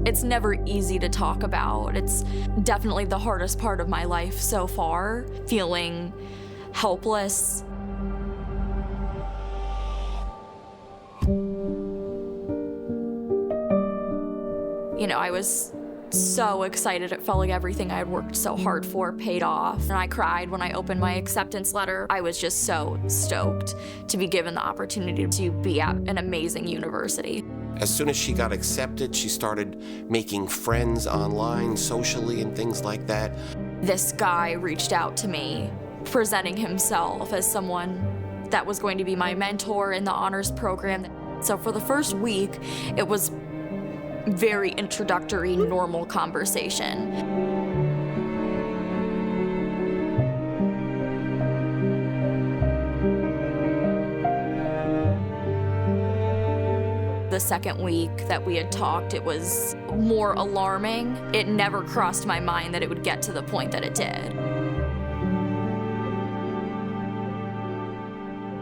It's never easy to talk about. It's definitely the hardest part of my life so far, feeling helpless. You know, I was so excited. It felt like everything I had worked so hard for paid off. And I cried when I opened my acceptance letter. I was just so stoked to be given the opportunity to be at an amazing university. As soon as she got accepted, she started making friends online, socially, and things like that. This guy reached out to me, presenting himself as someone that was going to be my mentor in the honors program. So for the first week, it was very introductory, normal conversation. The second week that we had talked, it was more alarming. It never crossed my mind that it would get to the point that it did.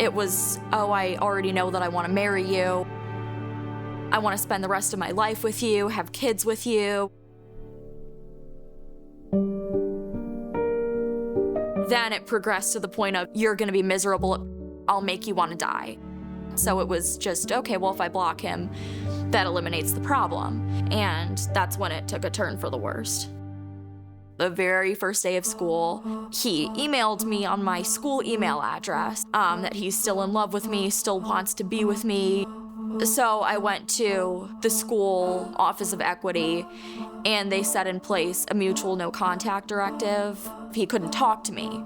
It was, oh, I already know that I want to marry you. I want to spend the rest of my life with you, have kids with you. Then it progressed to the point of, you're going to be miserable, I'll make you want to die. So it was just, okay, well, if I block him, that eliminates the problem. And that's when it took a turn for the worst. The very first day of school, he emailed me on my school email address that he's still in love with me, still wants to be with me. So I went to the school Office of Equity, and they set in place a mutual no contact directive. He couldn't talk to me.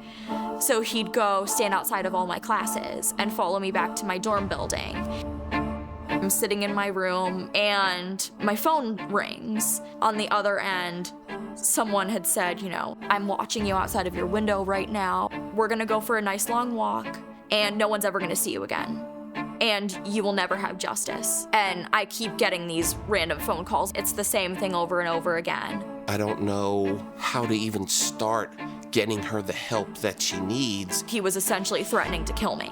So he'd go stand outside of all my classes and follow me back to my dorm building. I'm sitting in my room and my phone rings. On the other end, someone had said, you know, I'm watching you outside of your window right now. We're gonna go for a nice long walk and no one's ever gonna see you again. And you will never have justice. And I keep getting these random phone calls. It's the same thing over and over again. I don't know how to even start getting her the help that she needs. He was essentially threatening to kill me.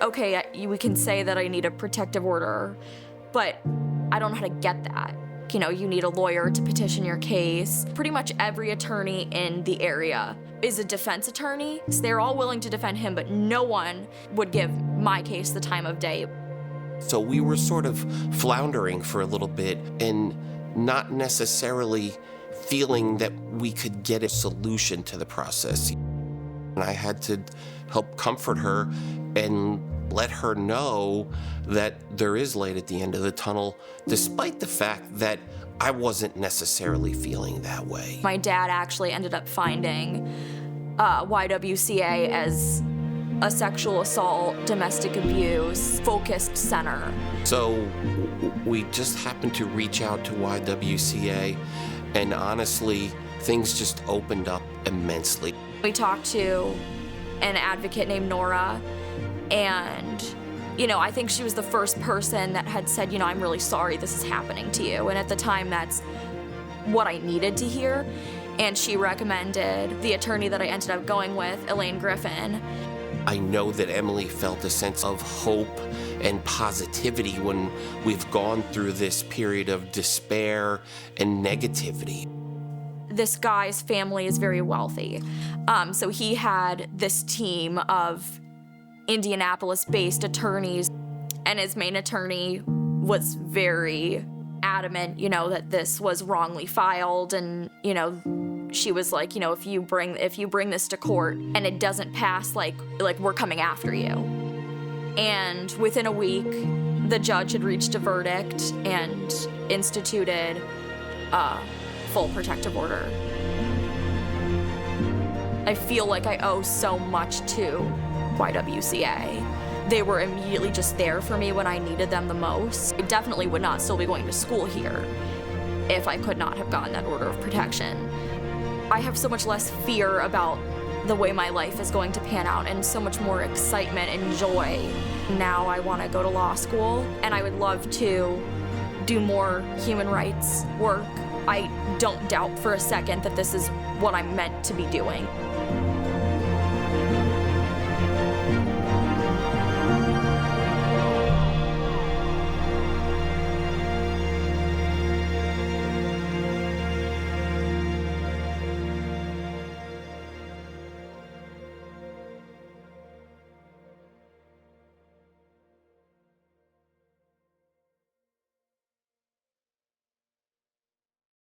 Okay, we can say that I need a protective order, but I don't know how to get that. You know, you need a lawyer to petition your case. Pretty much every attorney in the area is a defense attorney. So they're all willing to defend him, but no one would give my case the time of day. So we were sort of floundering for a little bit and not necessarily feeling that we could get a solution to the process. And I had to help comfort her and let her know that there is light at the end of the tunnel, despite the fact that I wasn't necessarily feeling that way. My dad actually ended up finding YWCA as a sexual assault, domestic abuse focused center. So we just happened to reach out to YWCA, and honestly, things just opened up immensely. We talked to an advocate named Nora, and, you know, I think she was the first person that had said, you know, I'm really sorry this is happening to you. And at the time, that's what I needed to hear. And she recommended the attorney that I ended up going with, Elaine Griffin. I know that Emily felt a sense of hope and positivity when we've gone through this period of despair and negativity. This guy's family is very wealthy. So he had this team of Indianapolis-based attorneys, and his main attorney was very adamant, you know, that this was wrongly filed, and, you know, she was like, you know, if you bring this to court and it doesn't pass, like we're coming after you. And within a week, the judge had reached a verdict and instituted a full protective order. I feel like I owe so much to YWCA. They were immediately just there for me when I needed them the most. I definitely would not still be going to school here if I could not have gotten that order of protection. I have so much less fear about the way my life is going to pan out and so much more excitement and joy. Now I want to go to law school, and I would love to do more human rights work. I don't doubt for a second that this is what I'm meant to be doing.